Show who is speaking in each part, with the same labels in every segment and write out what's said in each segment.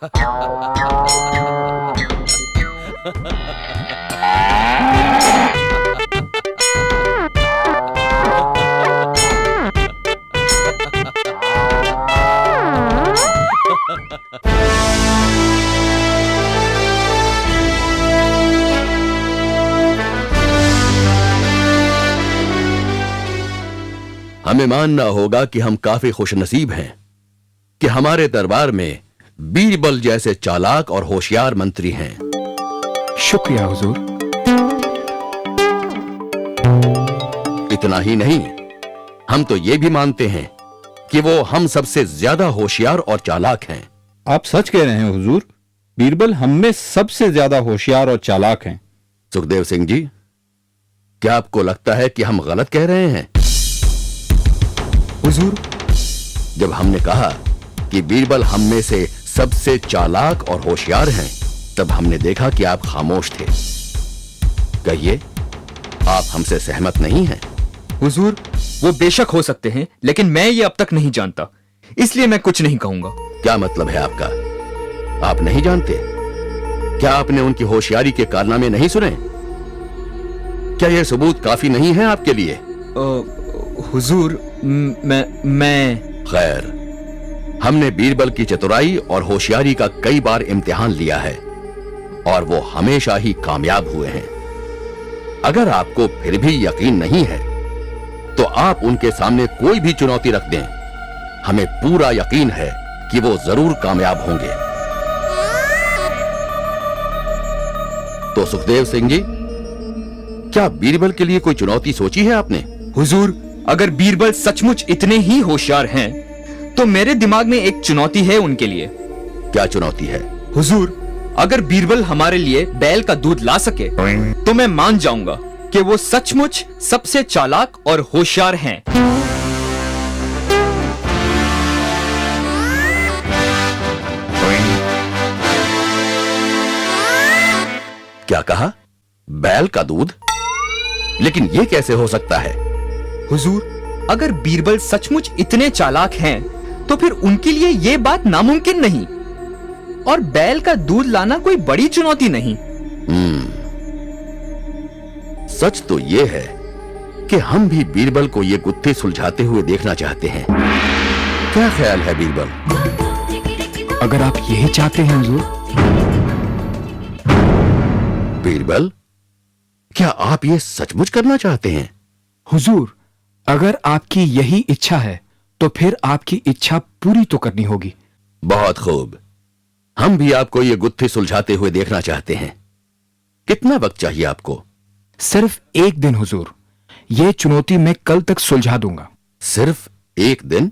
Speaker 1: हमें मानना होगा कि हम काफी खुशनसीब हैं कि हमारे दरबार में बीरबल जैसे चालाक और होशियार मंत्री हैं।
Speaker 2: शुक्रिया हुजूर।
Speaker 1: इतना ही नहीं, हम तो ये भी मानते हैं कि वो हम सबसे ज्यादा होशियार और चालाक हैं।
Speaker 2: आप सच कह रहे हैं हुजूर, बीरबल हम में सबसे ज्यादा होशियार और चालाक हैं।
Speaker 1: सुखदेव सिंह जी, क्या आपको लगता है कि हम गलत कह रहे हैं?
Speaker 2: हुजूर,
Speaker 1: जब हमने कहा कि बीरबल हम में से सबसे चालाक और होशियार हैं, तब हमने देखा कि आप खामोश थे। कहिए, आप हमसे सहमत नहीं हैं?
Speaker 3: हुजूर, वो बेशक हो सकते हैं, लेकिन मैं ये अब तक नहीं जानता, इसलिए मैं कुछ नहीं कहूंगा।
Speaker 1: क्या मतलब है आपका? आप नहीं जानते? क्या आपने उनकी होशियारी के कारनामे नहीं सुने? क्या यह सबूत काफी नहीं है आपके लिए?
Speaker 3: हुजूर, मैं
Speaker 1: खैर, हमने बीरबल की चतुराई और होशियारी का कई बार इम्तिहान लिया है और वो हमेशा ही कामयाब हुए हैं। अगर आपको फिर भी यकीन नहीं है तो आप उनके सामने कोई भी चुनौती रख दें, हमें पूरा यकीन है कि वो जरूर कामयाब होंगे। तो सुखदेव सिंह जी, क्या बीरबल के लिए कोई चुनौती सोची है आपने?
Speaker 3: हुजूर, अगर बीरबल सचमुच इतने ही होशियार हैं, तो मेरे दिमाग में एक चुनौती है उनके लिए।
Speaker 1: क्या चुनौती है?
Speaker 3: हुजूर, अगर बीरबल हमारे लिए बैल का दूध ला सके, तो मैं मान जाऊंगा कि वो सचमुच सबसे चालाक और होशियार हैं।
Speaker 1: क्या कहा? बैल का दूध? लेकिन यह कैसे हो सकता है?
Speaker 3: हुजूर, अगर बीरबल सचमुच इतने चालाक हैं, तो फिर उनके लिए यह बात नामुमकिन नहीं, और बैल का दूध लाना कोई बड़ी चुनौती नहीं।
Speaker 1: सच तो यह है कि हम भी बीरबल को ये गुत्थे सुलझाते हुए देखना चाहते हैं। क्या ख्याल है बीरबल?
Speaker 2: अगर आप यही चाहते हैं हुजूर।
Speaker 1: बीरबल, क्या आप ये सचमुच करना चाहते हैं?
Speaker 2: हुजूर, अगर आपकी यही इच्छा है तो फिर आपकी इच्छा पूरी तो करनी होगी।
Speaker 1: बहुत खूब, हम भी आपको ये गुत्थी सुलझाते हुए देखना चाहते हैं। कितना वक्त चाहिए आपको?
Speaker 2: सिर्फ एक दिन हुजूर, यह चुनौती मैं कल तक सुलझा दूंगा।
Speaker 1: सिर्फ एक दिन?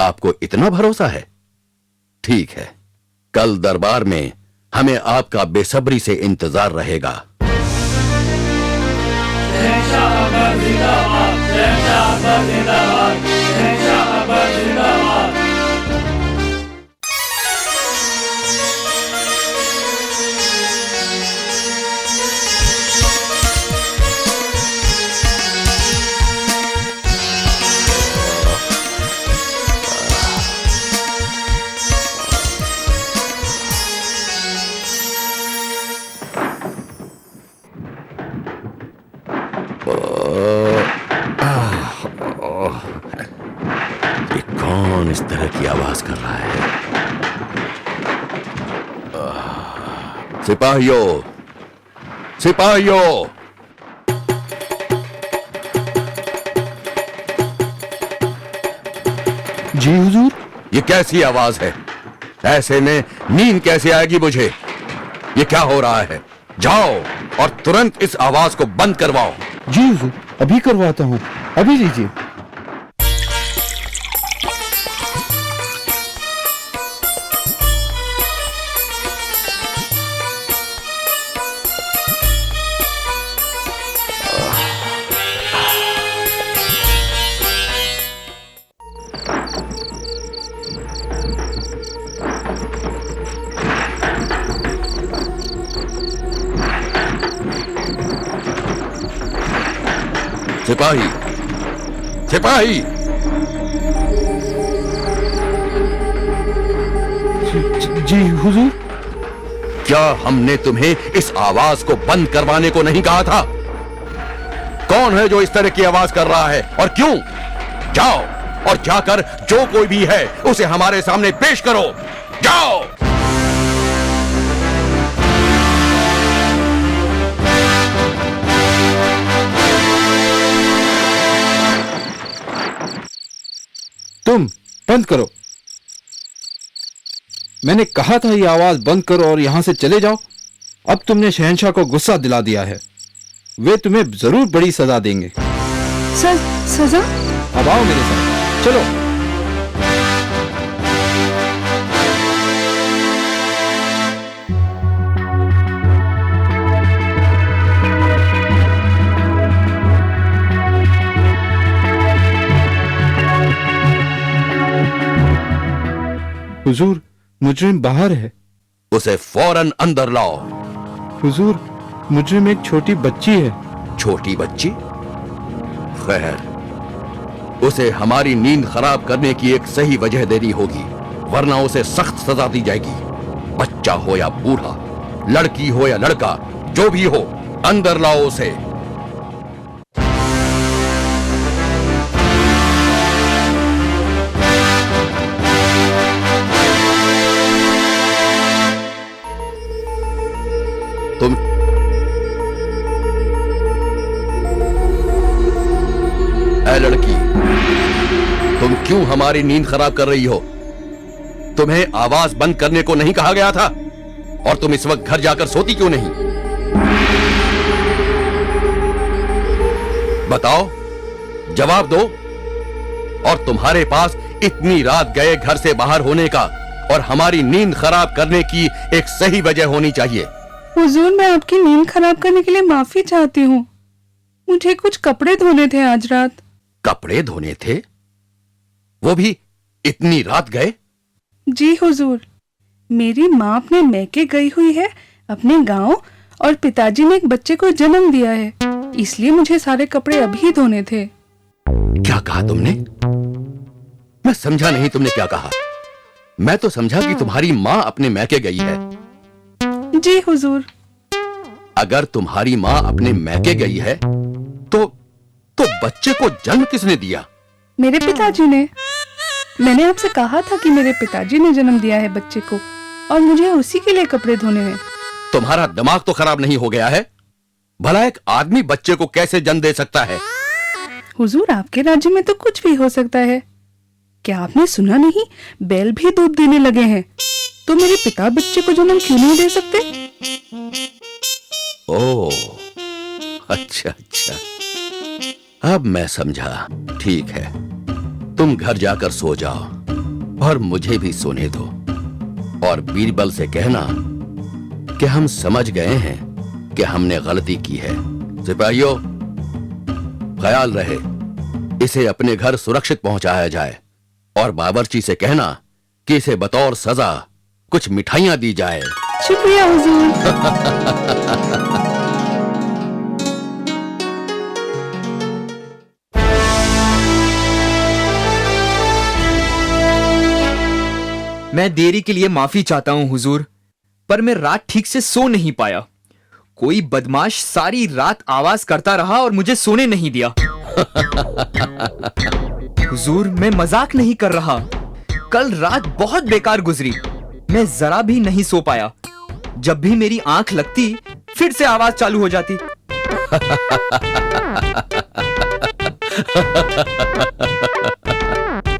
Speaker 1: आपको इतना भरोसा है? ठीक है, कल दरबार में हमें आपका बेसब्री से इंतजार रहेगा। ये कौन इस तरह की आवाज कर रहा है? सिपाहियों, सिपाहियों!
Speaker 2: जी हुजूर।
Speaker 1: ये कैसी आवाज है? ऐसे में नींद कैसे आएगी मुझे? ये क्या हो रहा है? जाओ और तुरंत इस आवाज को बंद करवाओ।
Speaker 2: जी हुजूर, अभी करवाता हूँ, अभी लीजिए।
Speaker 1: सिपाही, सिपाही!
Speaker 2: जी हुजूर।
Speaker 1: क्या हमने तुम्हें इस आवाज को बंद करवाने को नहीं कहा था? कौन है जो इस तरह की आवाज कर रहा है और क्यों? जाओ और जाकर जो कोई भी है उसे हमारे सामने पेश करो। जाओ।
Speaker 2: तुम बंद करो। मैंने कहा था ये आवाज बंद करो और यहां से चले जाओ। अब तुमने शहंशाह को गुस्सा दिला दिया है। वे तुम्हें जरूर बड़ी सजा देंगे।
Speaker 4: सजा?
Speaker 2: अब आओ मेरे साथ, चलो। हुजूर, मुजरिम बाहर है।
Speaker 1: उसे फौरन अंदर लाओ।
Speaker 2: हुजूर, मुजरिम एक छोटी बच्ची है।
Speaker 1: छोटी बच्ची? खैर, उसे हमारी नींद खराब करने की एक सही वजह देनी होगी, वरना उसे सख्त सजा दी जाएगी। बच्चा हो या बूढ़ा, लड़की हो या लड़का, जो भी हो, अंदर लाओ उसे। तुम ऐ लड़की, तुम क्यों हमारी नींद खराब कर रही हो? तुम्हें आवाज बंद करने को नहीं कहा गया था? और तुम इस वक्त घर जाकर सोती क्यों नहीं? बताओ, जवाब दो। और तुम्हारे पास इतनी रात गए घर से बाहर होने का और हमारी नींद खराब करने की एक सही वजह होनी चाहिए।
Speaker 4: हुजूर, मैं आपकी नींद खराब करने के लिए माफी चाहती हूँ। मुझे कुछ कपड़े धोने थे आज रात।
Speaker 1: कपड़े धोने थे? वो भी इतनी रात गए?
Speaker 4: जी हुजूर, मेरी माँ अपने मैके गई हुई है अपने गांव, और पिताजी ने एक बच्चे को जन्म दिया है, इसलिए मुझे सारे कपड़े अभी धोने थे।
Speaker 1: क्या कहा तुमने? मैं समझा नहीं, तुमने क्या कहा? मैं तो समझा कि तुम्हारी माँ अपने मैके गई है।
Speaker 4: जी हुजूर।
Speaker 1: अगर तुम्हारी माँ अपने मैके गई है तो बच्चे को जन्म किसने दिया?
Speaker 4: मेरे पिताजी ने। मैंने आपसे कहा था कि मेरे पिताजी ने जन्म दिया है बच्चे को, और मुझे उसी के लिए कपड़े धोने हैं।
Speaker 1: तुम्हारा दिमाग तो खराब नहीं हो गया है? भला एक आदमी बच्चे को कैसे जन्म दे सकता है?
Speaker 4: हुजूर, आपके राज्य में तो कुछ भी हो सकता है। क्या आपने सुना नहीं, बैल भी दूध देने लगे हैं, तो मेरे पिता बच्चे को जन्म क्यों नहीं दे सकते?
Speaker 1: ओह, अच्छा अच्छा, अब मैं समझा। ठीक है, तुम घर जाकर सो जाओ और मुझे भी सोने दो। और बीरबल से कहना कि हम समझ गए हैं कि हमने गलती की है। सिपाहियों, ख्याल रहे इसे अपने घर सुरक्षित पहुंचाया जाए, और बावर्ची से कहना कि इसे बतौर सजा कुछ मिठाइयां दी जाए।
Speaker 4: शुक्रिया हुजूर।
Speaker 3: मैं देरी के लिए माफी चाहता हूं हुजूर, पर मैं रात ठीक से सो नहीं पाया। कोई बदमाश सारी रात आवाज करता रहा और मुझे सोने नहीं दिया। हुजूर, मैं मजाक नहीं कर रहा। कल रात बहुत बेकार गुजरी। मैं जरा भी नहीं सो पाया। जब भी मेरी आंख लगती, फिर से आवाज चालू हो जाती।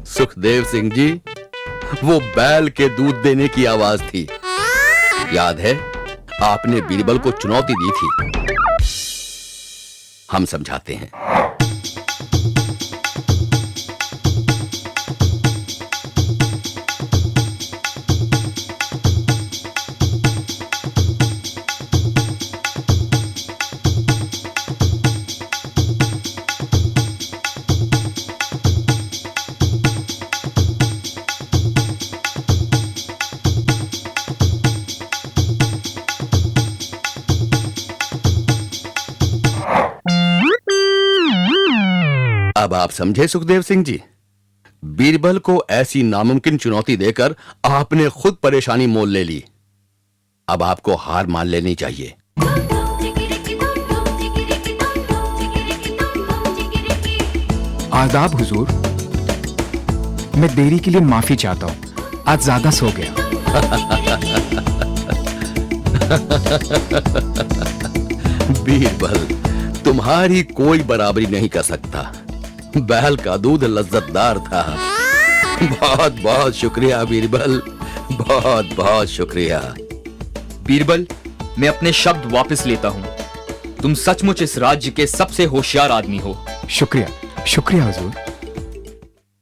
Speaker 1: सुखदेव सिंह जी, वो बैल के दूध देने की आवाज थी। याद है, आपने बीरबल को चुनौती दी थी। हम समझाते हैं। अब आप समझे सुखदेव सिंह जी? बीरबल को ऐसी नामुमकिन चुनौती देकर आपने खुद परेशानी मोल ले ली। अब आपको हार मान लेनी चाहिए।
Speaker 5: आदाब हुजूर, मैं देरी के लिए माफी चाहता हूँ, आज ज्यादा सो गया।
Speaker 1: बीरबल, तुम्हारी कोई बराबरी नहीं कर सकता। बैल का दूध लज्जतदार था। बहुत बहुत शुक्रिया बीरबल, बहुत बहुत शुक्रिया।
Speaker 3: बीरबल, मैं अपने शब्द वापस लेता हूँ। तुम सचमुच इस राज्य के सबसे होशियार आदमी हो।
Speaker 5: शुक्रिया, शुक्रिया हुजूर।